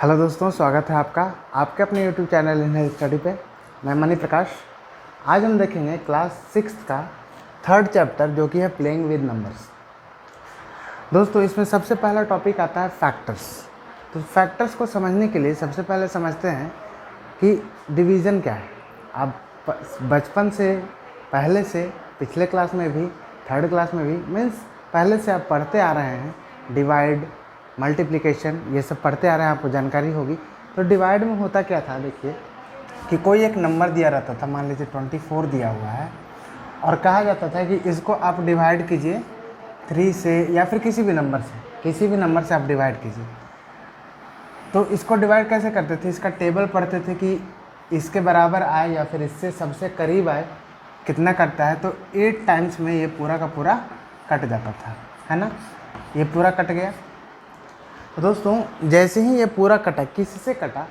Hello दोस्तों, स्वागत है आपका आपके अपने YouTube channel in health study पे। मैं मनी प्रकाश। आज हम देखेंगे क्लास 6 का थर्ड चैप्टर जो कि है प्लेइंग विद नंबर्स। दोस्तों, इसमें सबसे पहला टॉपिक आता है फैक्टर्स। तो फैक्टर्स को समझने के लिए सबसे पहले समझते हैं कि डिवीज़न क्या है। आप बचपन से पहले से पिछले क्लास में भी थर्ड क्लास में भी मीन्स पहले से आप पढ़ते आ रहे हैं। डिवाइड, मल्टीप्लिकेशन, ये सब पढ़ते आ रहे हैं, आपको जानकारी होगी। तो डिवाइड में होता क्या था, देखिए कि कोई एक नंबर दिया रहता था, मान लीजिए 24 दिया हुआ है, और कहा जाता था कि इसको आप डिवाइड कीजिए 3 से या फिर किसी भी नंबर से आप डिवाइड कीजिए। तो इसको डिवाइड कैसे करते थे, इसका टेबल पढ़ते थे कि इसके बराबर आए या फिर इससे सबसे करीब आए, कितना कटता है। तो 8 टाइम्स में ये पूरा का पूरा कट जाता था, है ना। ये पूरा कट गया। तो दोस्तों, जैसे ही ये पूरा कटा, किससे कटा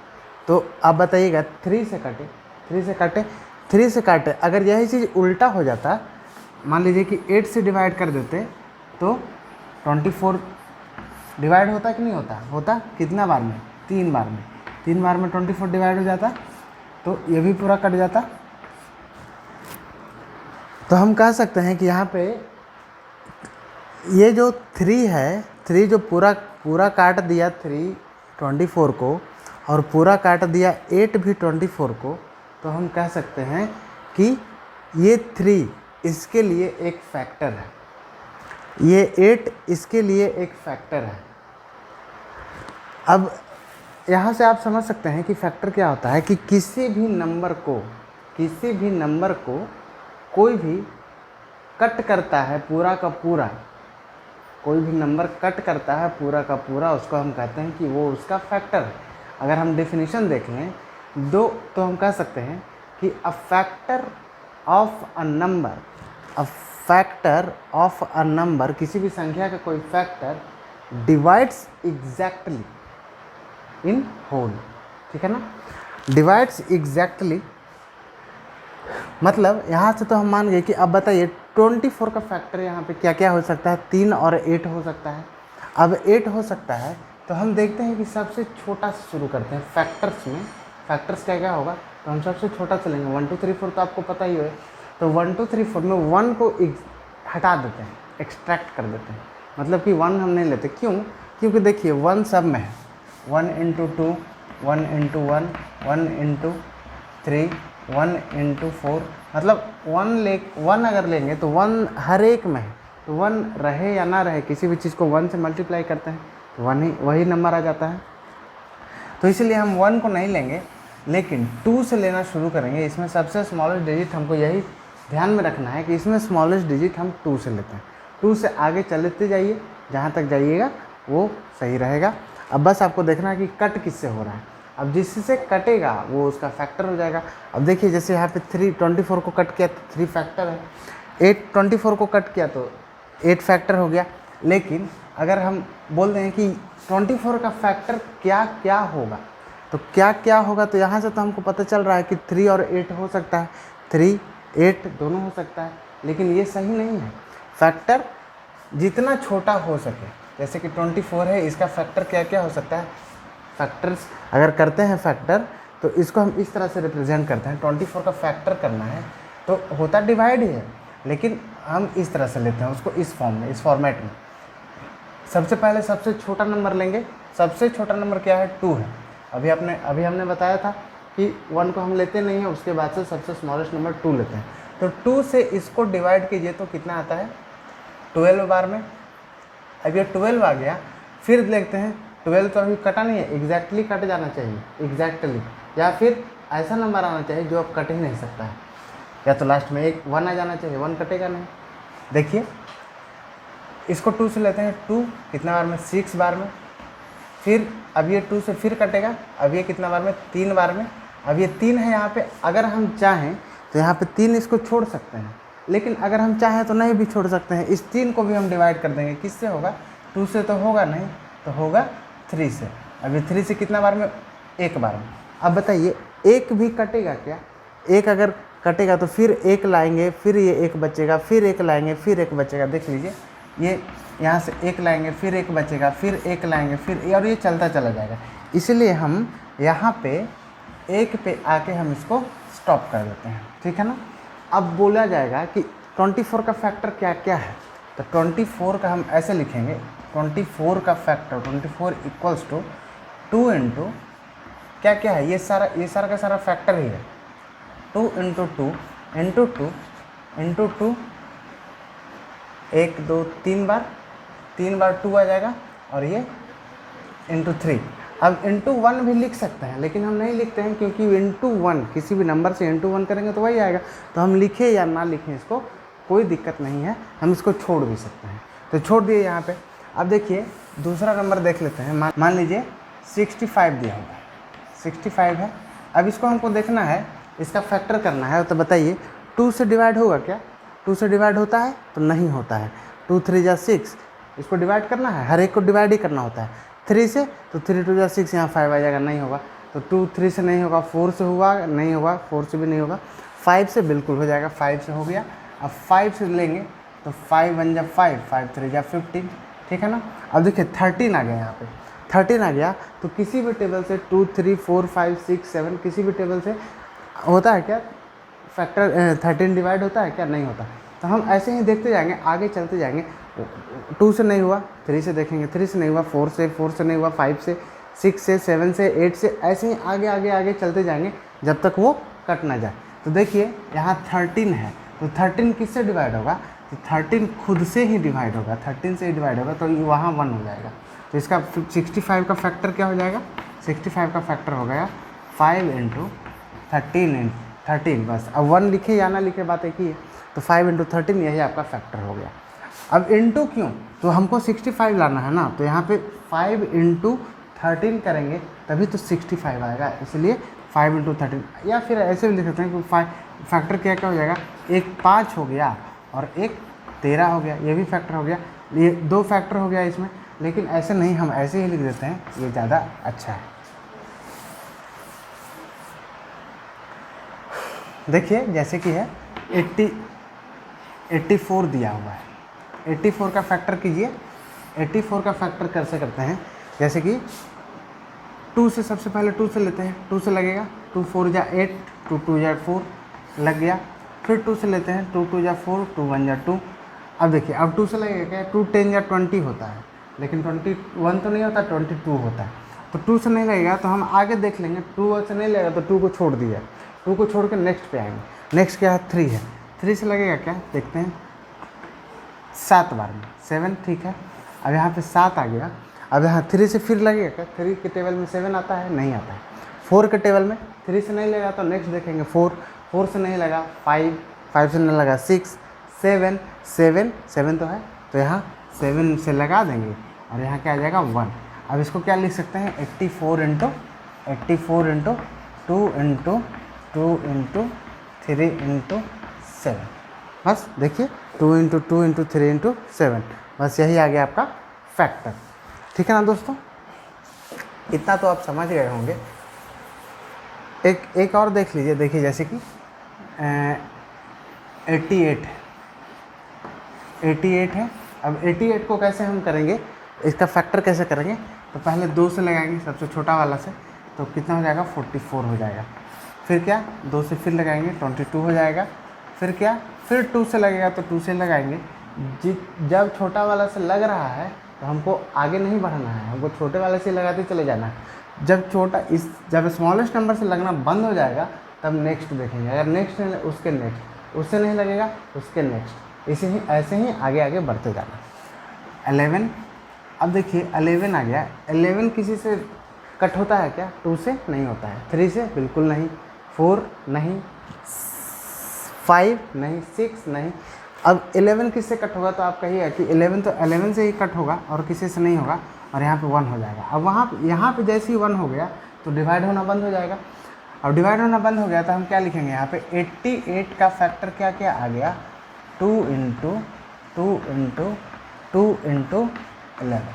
तो आप बताइएगा, 3 से कटे, 3 से काटे। अगर यही चीज़ उल्टा हो जाता, मान लीजिए कि 8 से डिवाइड कर देते तो 24 डिवाइड होता कि नहीं होता, होता कितना बार में, 3 बार में। 3 बार में 24 डिवाइड हो जाता, तो ये भी पूरा कट जाता। तो हम कह सकते हैं कि यहाँ पे ये जो 3 है, 3 जो पूरा काट दिया 3 24 को, और पूरा काट दिया 8 भी 24 को, तो हम कह सकते हैं कि ये 3 इसके लिए एक फैक्टर है, ये 8 इसके लिए एक फैक्टर है। अब यहाँ से आप समझ सकते हैं कि फैक्टर क्या होता है कि किसी भी नंबर को कोई भी कट करता है पूरा का पूरा, कोई भी नंबर कट करता है पूरा का पूरा, उसको हम कहते हैं कि वो उसका फैक्टर है। अगर हम डेफिनेशन देख लें तो हम कह सकते हैं कि a factor of a number, किसी भी संख्या का कोई factor divides exactly in whole, ठीक है ना। डिवाइड्स एग्जैक्टली मतलब यहाँ से तो हम मान गए कि अब बताइए 24 का फैक्टर यहाँ पे क्या क्या हो सकता है, 3 और 8 हो सकता है। अब 8 हो सकता है तो हम देखते हैं कि सबसे छोटा से शुरू करते हैं फैक्टर्स में। फैक्टर्स क्या क्या होगा, तो हम सबसे छोटा चलेंगे। 1 2 3 4 तो आपको पता ही है। तो 1 2 3 4 में 1 को हटा देते हैं, एक्सट्रैक्ट कर देते हैं, मतलब कि 1 हम नहीं लेते। क्यों? क्योंकि देखिए 1 सब में है, 1 × 2, 1 × 1, 1 × 3, 1 × 4, मतलब 1 अगर लेंगे तो 1 हर एक में है। तो 1 रहे या ना रहे, किसी भी चीज़ को 1 से मल्टीप्लाई करते हैं तो 1 ही वही नंबर आ जाता है। तो इसलिए हम 1 को नहीं लेंगे, लेकिन 2 से लेना शुरू करेंगे। इसमें सबसे स्मॉलेस्ट डिजिट हमको यही ध्यान में रखना है कि इसमें स्मॉलेस्ट डिजिट हम 2 से लेते हैं। 2 से आगे चलते जाइए, जहाँ तक जाइएगा वो सही रहेगा। अब बस आपको देखना है कि कट किससे हो रहा है। अब जिससे कटेगा वो उसका फैक्टर हो जाएगा। अब देखिए जैसे यहाँ पे 3 24 को कट किया तो 3 फैक्टर है, 8 24 को कट किया तो 8 फैक्टर हो गया। लेकिन अगर हम बोल दें कि 24 का फैक्टर क्या क्या होगा, तो क्या क्या होगा, तो यहाँ से तो हमको पता चल रहा है कि 3 और 8 हो सकता है, 3 8 दोनों हो सकता है। लेकिन ये सही नहीं है। फैक्टर जितना छोटा हो सके, जैसे कि 24 है, इसका फैक्टर क्या क्या हो सकता है। फैक्टर्स अगर करते हैं फैक्टर, तो इसको हम इस तरह से रिप्रेजेंट करते हैं। 24 का फैक्टर करना है तो होता डिवाइड ही है, लेकिन हम इस तरह से लेते हैं उसको, इस फॉर्म में, इस फॉर्मेट में। सबसे पहले सबसे छोटा नंबर लेंगे। सबसे छोटा नंबर क्या है, 2 है। अभी हमने बताया था कि 1 को हम लेते नहीं हैं, उसके बाद से सबसे स्मॉलेस्ट नंबर 2 लेते हैं। तो 2 से इसको डिवाइड कीजिए तो कितना आता है, 12 बार में। अब ये 12 आ गया, फिर देखते हैं 12 तो अभी कटा नहीं है, एग्जैक्टली कट जाना चाहिए, एग्जैक्टली, या फिर ऐसा नंबर आना चाहिए जो अब कट ही नहीं सकता है, या तो लास्ट में एक 1 आ जाना चाहिए, 1 कटेगा नहीं। देखिए इसको 2 से लेते हैं, 2 कितना बार में, 6 बार में। फिर अब ये 2 से फिर कटेगा, अब ये कितना बार में, 3 बार में। अब ये 3 है यहाँ पे, अगर हम चाहें तो यहाँ पे 3 इसको छोड़ सकते हैं, लेकिन अगर हम चाहें तो नहीं भी छोड़ सकते हैं। इस 3 को भी हम डिवाइड कर देंगे, किससे होगा, 2 से तो होगा नहीं, तो होगा 3 से। अब ये 3 से कितना बार में, 1 बार में। अब बताइए 1 भी कटेगा क्या, 1 अगर कटेगा तो फिर 1 लाएंगे, फिर ये 1 बचेगा, फिर 1 लाएंगे, फिर 1 बचेगा। देख लीजिए ये यहाँ से एक लाएंगे, फिर एक बचेगा, फिर एक लाएंगे, फिर, और ये चलता चला जाएगा। इसलिए हम यहाँ पे एक पे आके हम इसको स्टॉप कर देते हैं, ठीक है ना। अब बोला जाएगा कि 24 का फैक्टर क्या क्या है, तो 24 का हम ऐसे लिखेंगे, 24 का फैक्टर 24 इक्वल्स टू 2 इंटू क्या क्या है, ये सारा का सारा फैक्टर ही है, 2 इंटू 2 इंटू 2 इंटू 2, 1 2 3 बार 2 आ जाएगा, और ये इंटू 3। अब इंटू 1 भी लिख सकते हैं, लेकिन हम नहीं लिखते हैं, क्योंकि इंटू 1 किसी भी नंबर से इंटू 1 करेंगे तो वही आएगा। तो हम लिखें या ना लिखें इसको कोई दिक्कत नहीं है, हम इसको छोड़ भी सकते हैं, तो छोड़ दिए यहाँ पे। अब देखिए दूसरा नंबर देख लेते हैं, मान लीजिए 65 दिया हुआ है, 65 है। अब इसको हमको देखना है, इसका फैक्टर करना है, तो बताइए 2 से डिवाइड होगा क्या? 2 से डिवाइड होता है? तो नहीं होता है। 2 3 जा 6, इसको डिवाइड करना है, हर एक को डिवाइड ही करना होता है। 3 से, तो 3 2 जा 6, यहाँ 5 आ जाएगा, नहीं होगा। तो 2 3 से नहीं होगा, 4 से हुआ नहीं होगा, 4 से भी नहीं होगा, 5 से बिल्कुल हो जाएगा, 5 से हो गया। अब 5 से लेंगे तो 5 1 जा 5, 5 3 जा 15, ठीक है ना। अब देखिए 13 आ गया, यहाँ पे 13 आ गया, तो किसी भी टेबल से 2 3 4 5 6 7 किसी भी टेबल से होता है क्या फैक्टर 13 डिवाइड होता है क्या? नहीं होता। तो हम ऐसे ही देखते जाएंगे, आगे चलते जाएंगे। 2 से नहीं हुआ, 3 से देखेंगे, 3 से नहीं हुआ, 4 से नहीं हुआ, 5 से, 6 से, 7 से, 8 से, ऐसे ही आगे आगे आगे चलते जाएंगे जब तक वो कट ना जाए। तो देखिए यहाँ 13 है, तो 13 किससे डिवाइड होगा? तो 13 खुद से ही डिवाइड होगा, 13 से ही डिवाइड होगा, तो वहाँ 1 हो जाएगा। तो इसका 65 का फैक्टर क्या हो जाएगा? 65 का फैक्टर हो गया 5 इंटू 13, बस। अब 1 लिखे या ना लिखे बात एक ही है। तो 5 इंटू 13 यही आपका फैक्टर हो गया। अब इंटू क्यों? तो हमको 65 लाना है ना, तो यहाँ पे 5 इंटू 13 करेंगे तभी तो 65 आएगा, इसलिए 5 इंटू 13, या फिर ऐसे भी लिख सकते हैं कि 5 फैक्टर क्या क्या हो जाएगा, एक 5 हो गया और एक 13 हो गया, ये भी फैक्टर हो गया, ये 2 फैक्टर हो गया इसमें। लेकिन ऐसे नहीं, हम ऐसे ही लिख देते हैं, ये ज़्यादा अच्छा है। देखिए जैसे कि है 84 दिया हुआ है, 84 का फैक्टर कीजिए। 84 का फैक्टर कैसे करते हैं? जैसे कि 2 से, सबसे पहले 2 से लेते हैं, 2 से लगेगा, 2 4 जा 8, 2 2 जा 4 लग गया। फिर 2 से लेते हैं, 2 2 जा 4, 2 1 जा 2। अब देखिए अब 2 से लगेगा क्या? 2 10 जा 20 होता है, लेकिन 21 तो नहीं होता, 22 होता है। तो 2 से नहीं लगेगा तो हम आगे देख लेंगे, 2 से नहीं लगेगा तो 2 को छोड़ दिया, 2 को छोड़ के नेक्स्ट पे आएंगे। नेक्स्ट क्या है? 3 है, 3 से लगेगा क्या? देखते हैं, 7 बार में 7, ठीक है। अब यहाँ पे 7 आ गया। अब यहाँ 3 से फिर लगेगा क्या? 3 के टेबल में 7 आता है? नहीं आता है। 4 के टेबल में 3 से नहीं लगा तो नेक्स्ट देखेंगे 4 से नहीं लगा, 5 से नहीं लगा, 6 7 तो है, तो यहाँ 7 से लगा देंगे और यहाँ क्या आ जाएगा? 1। अब इसको क्या लिख सकते हैं? 84 इंटू 2 इंटू 2 इंटू 3 इंटू 7, बस। देखिए 2 इंटू 2 इंटू 3 इंटू 7, बस यही आ गया आपका फैक्टर, ठीक है ना दोस्तों। इतना तो आप समझ गए होंगे। एक और देख लीजिए, देखिए जैसे कि 88 है। अब 88 को कैसे हम करेंगे, इसका फैक्टर कैसे करेंगे? तो पहले 2 से लगाएंगे सबसे छोटा वाला से, तो कितना हो जाएगा? 44 हो जाएगा। फिर क्या? 2 से फिर लगाएंगे, 22 हो जाएगा। फिर क्या? फिर 2 से लगेगा तो 2 से लगाएंगे। जब छोटा वाला से लग रहा है तो हमको आगे नहीं बढ़ना है, हमको छोटे वाले से लगाते चले जाना है। जब स्मॉलेस्ट नंबर से लगना बंद हो जाएगा तब नेक्स्ट देखेंगे। अगर नेक्स्ट नहीं, उसके नेक्स्ट, उससे नहीं लगेगा उसके नेक्स्ट, ऐसे ही आगे आगे बढ़ते जाना। 11, अब देखिए 11 आ गया। 11 किसी से कट होता है क्या? 2 से नहीं होता है, 3 से बिल्कुल नहीं, 4 नहीं, 5 नहीं, 6 नहीं। अब 11 किससे कट होगा? तो आप कहिए कि 11 तो 11 से ही कट होगा और किसी से नहीं होगा, और यहाँ पे 1 हो जाएगा। अब यहाँ पे जैसे ही 1 हो गया तो डिवाइड होना बंद हो जाएगा। अब डिवाइड होना बंद हो गया तो हम क्या लिखेंगे यहाँ पे? 88 का फैक्टर क्या क्या आ गया? 2 इंटू 2 इंटू 2 इंटू 11,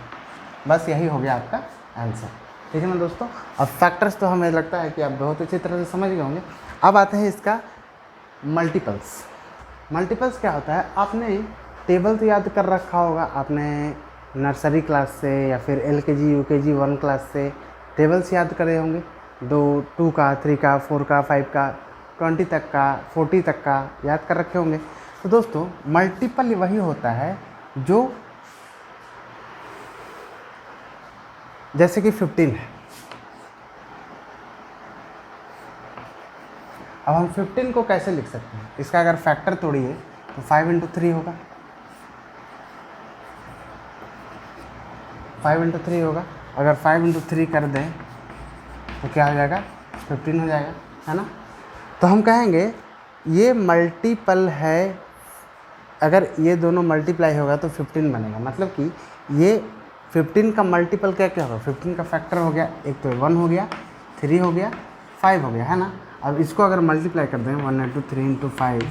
बस यही हो गया आपका आंसर, ठीक है ना दोस्तों। अब फैक्टर्स तो हमें लगता है कि आप बहुत अच्छी तरह से समझ गए होंगे। अब आते हैं इसका मल्टीपल्स। मल्टीपल्स क्या होता है? आपने टेबल तो याद कर रखा होगा आपने नर्सरी क्लास से या फिर LKG UKG 1 क्लास से टेबल्स याद करे होंगे, 2 का, 3 का, 4 का, 5 का, 20 तक का, 40 तक का याद कर रखे होंगे। तो दोस्तों मल्टीपल वही होता है जो जैसे कि 15 है। अब हम 15 को कैसे लिख सकते हैं, इसका अगर फैक्टर तोड़िए तो 5 × 3 होगा, 5 × 3 होगा। अगर 5 × 3 कर दें तो क्या हो जाएगा, 15 हो जाएगा, है ना। तो हम कहेंगे ये मल्टीपल है, अगर ये दोनों मल्टीप्लाई होगा तो 15 बनेगा, मतलब कि ये 15 का मल्टीपल क्या क्या होगा, 15 का फैक्टर हो गया, एक तो 1 हो गया, 3 हो गया, 5 हो गया, है ना। अब इसको अगर मल्टीप्लाई कर दें 1 × 3 × 5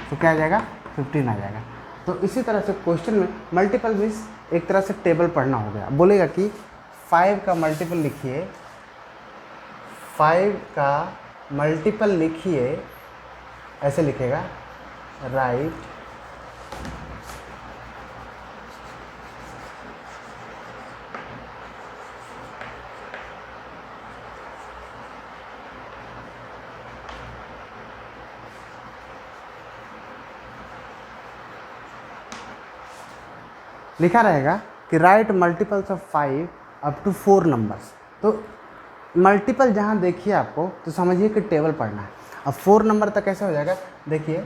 तो क्या आ जाएगा, 15 आ जाएगा। तो इसी तरह से क्वेश्चन में मल्टीपल मीन्स एक तरह से टेबल पढ़ना हो गया। बोलेगा कि 5 का मल्टीपल लिखिए, 5 का मल्टीपल लिखिए, ऐसे लिखेगा, राइट लिखा रहेगा कि right multiples of 5 up to 4 numbers. तो मल्टीपल जहाँ देखिए आपको तो समझिए कि टेबल पढ़ना है। अब 4 नंबर तक कैसे हो जाएगा, देखिए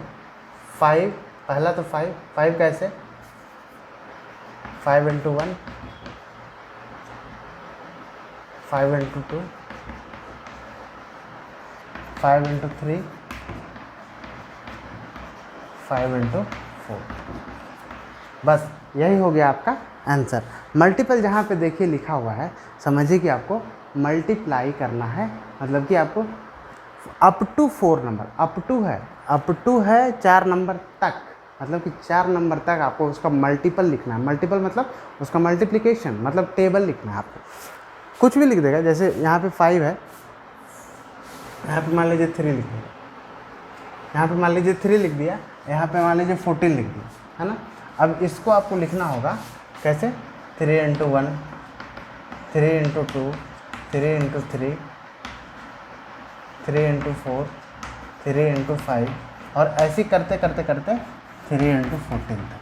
5, पहला तो 5 कैसे, 5 × 1, 5 × 2, 5 × 3, 5 × 4, बस यही हो गया आपका आंसर। मल्टीपल जहाँ पे देखिए लिखा हुआ है, समझिए कि आपको मल्टीप्लाई करना है, मतलब कि आपको up to 4 number, up to है 4 नंबर तक, मतलब कि 4 नंबर तक आपको उसका मल्टीपल लिखना है। मल्टीपल मतलब उसका मल्टीप्लिकेशन, मतलब टेबल लिखना है आपको। कुछ भी लिख देगा, जैसे यहाँ पे 5 है, यहाँ पे मान लीजिए 3 लिख दिया, यहाँ पे मान लीजिए 3 लिख दिया, यहाँ पे मान लीजिए 14 लिख दिया, है ना। अब इसको आपको लिखना होगा कैसे, 3 × 1, 3 × 2, 3 × 3, 3 × 4, 3 × 5, और ऐसे करते करते करते 3 × 14 तक।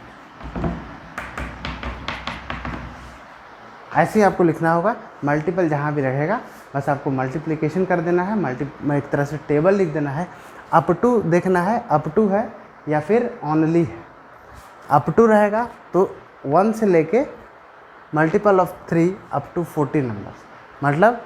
ऐसे ही आपको लिखना होगा। मल्टीपल जहाँ भी रहेगा बस आपको मल्टीप्लिकेशन कर देना है, एक तरह से टेबल लिख देना है। अप टू देखना है, अप टू है या फिर ओनली है। अप टू रहेगा तो 1 से लेके multiple of 3 up to 14 numbers, मतलब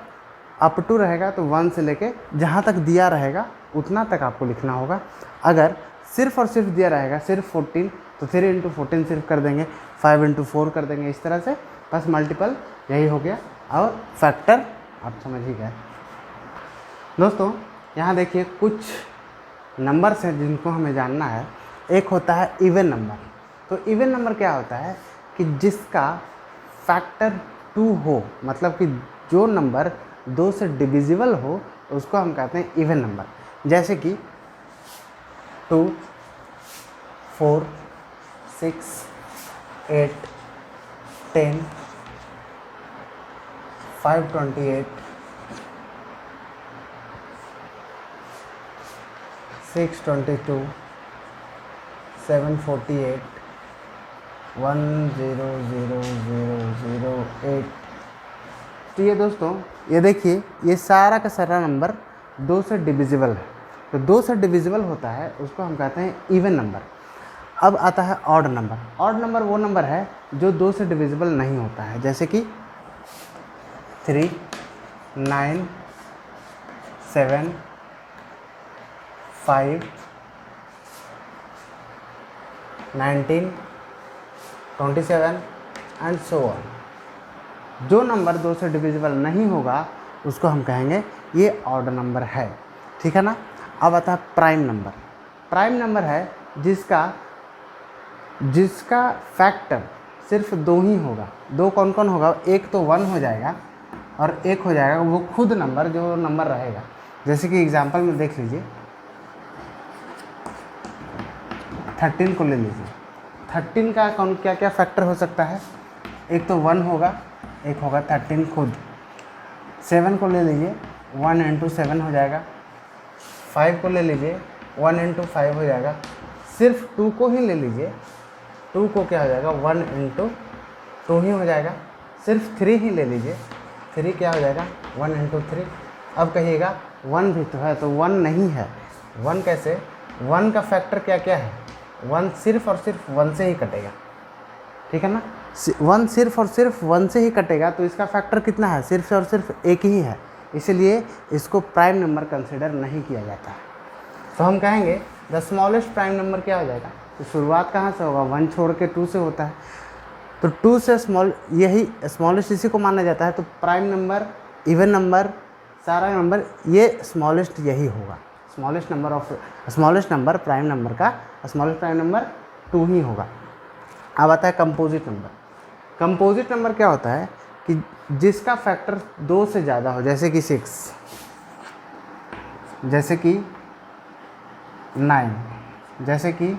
अप टू रहेगा तो 1 से लेके जहाँ तक दिया रहेगा उतना तक आपको लिखना होगा। अगर सिर्फ और सिर्फ दिया रहेगा सिर्फ 14 तो 3 × 14 सिर्फ कर देंगे, 5 × 4 कर देंगे, इस तरह से बस मल्टीपल यही हो गया और फैक्टर आप समझ ही गए। दोस्तों यहाँ देखिए कुछ नंबर्स हैं जिनको हमें जानना है। एक होता है इवन नंबर। तो इवन नंबर क्या होता है कि जिसका फैक्टर 2 हो, मतलब कि जो नंबर 2 से डिविजिबल हो उसको हम कहते हैं इवन नंबर। जैसे कि 2, 4, 6, 8, 10, 528, 622, 748, 1000008। तो ये दोस्तों ये देखिए ये सारा का सारा नंबर 2 से डिविजिबल है। तो 2 से डिविजिबल होता है उसको हम कहते हैं इवन नंबर। अब आता है ऑड नंबर। ऑड नंबर वो नंबर है जो 2 से डिविजिबल नहीं होता है, जैसे कि 3, 9, 7, 5, 19, 27 एंड सो ऑन। जो नंबर 2 से डिविजिबल नहीं होगा उसको हम कहेंगे ये ऑड नंबर है, ठीक है ना। अब आता है प्राइम नंबर। प्राइम नंबर है जिसका फैक्टर सिर्फ 2 ही होगा। 2 कौन कौन होगा, एक तो 1 हो जाएगा और एक हो जाएगा वो खुद नंबर जो नंबर रहेगा। जैसे कि एग्जांपल में देख लीजिए 13 को ले लीजिए। 13 का कौन क्या क्या फैक्टर हो सकता है, एक तो 1 होगा, एक होगा 13 खुद। 7 को ले लीजिए, 1 इंटू 7 हो जाएगा। 5 को ले लीजिए, 1 इंटू 5 हो जाएगा। सिर्फ 2 को ही ले लीजिए, 2 को क्या हो जाएगा, 1 इंटू 2 ही हो जाएगा। सिर्फ 3 ही ले लीजिए, 3 क्या हो जाएगा, 1 इंटू 3। अब कहिएगा 1 भी तो है, तो 1 नहीं है। 1 कैसे, 1 का फैक्टर क्या क्या है, 1 सिर्फ और सिर्फ 1 से ही कटेगा, ठीक है ना। 1 सिर्फ और सिर्फ 1 से ही कटेगा, तो इसका फैक्टर कितना है, सिर्फ और सिर्फ एक ही है, इसलिए इसको प्राइम नंबर कंसिडर नहीं किया जाता है। तो हम कहेंगे द स्मॉलेस्ट प्राइम नंबर क्या हो जाएगा, तो शुरुआत कहाँ से होगा, 1 छोड़ के 2 से होता है, तो 2 से स्मॉल, यही स्मॉलेस्ट इसी को माना जाता है। तो प्राइम नंबर, इवन नंबर, सारा नंबर, ये स्मॉलेस्ट यही होगा। स्मॉलेस्ट नंबर प्राइम नंबर का स्मॉलेस्ट प्राइम नंबर 2 ही होगा। अब आता है कंपोजिट नंबर। कंपोजिट नंबर क्या होता है कि जिसका फैक्टर 2 से ज़्यादा हो, जैसे कि 6, जैसे कि 9, जैसे कि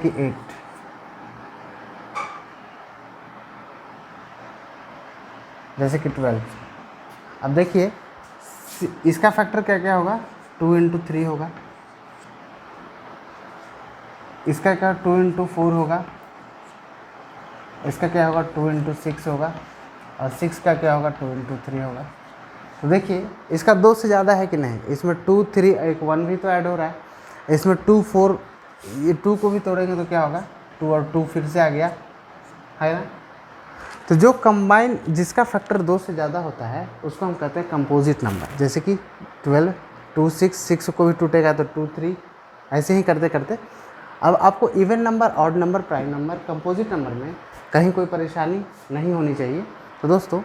8, जैसे कि 12। अब देखिए इसका फैक्टर क्या क्या होगा, 2 इंटू 3 होगा, इसका क्या 2 इंटू 4 होगा, इसका क्या होगा 2 इंटू 6 होगा, और 6 का क्या होगा 2 इंटू 3 होगा। तो देखिए इसका 2 से ज़्यादा है कि नहीं, इसमें 2, 3, एक 1 भी तो ऐड हो रहा है, इसमें 2, 4, ये 2 को भी तोड़ेंगे तो क्या होगा, 2 और 2 फिर से आ गया, है ना। तो जो कंबाइन, जिसका फैक्टर 2 से ज़्यादा होता है उसको हम कहते हैं कंपोजिट नंबर। जैसे कि 12, 2, 6 को भी टूटेगा तो 2, 3, ऐसे ही करते करते। अब आपको even number, odd number, prime number, composite number में कहीं कोई परेशानी नहीं होनी चाहिए। तो दोस्तों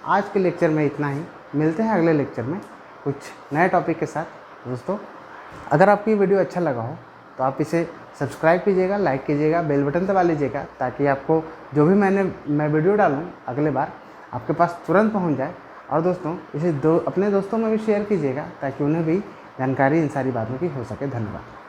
आज के लेक्चर में इतना ही, मिलते हैं अगले लेक्चर में कुछ नए टॉपिक के साथ। दोस्तों अगर आपको ये वीडियो अच्छा लगा हो तो आप इसे सब्सक्राइब कीजिएगा, लाइक कीजिएगा, बेल बटन दबा लीजिएगा, ताकि आपको जो भी मैं वीडियो डालूँ अगले बार आपके पास तुरंत पहुंच जाए। और दोस्तों इसे अपने दोस्तों में भी शेयर कीजिएगा ताकि उन्हें भी जानकारी इन सारी बातों की हो सके। धन्यवाद।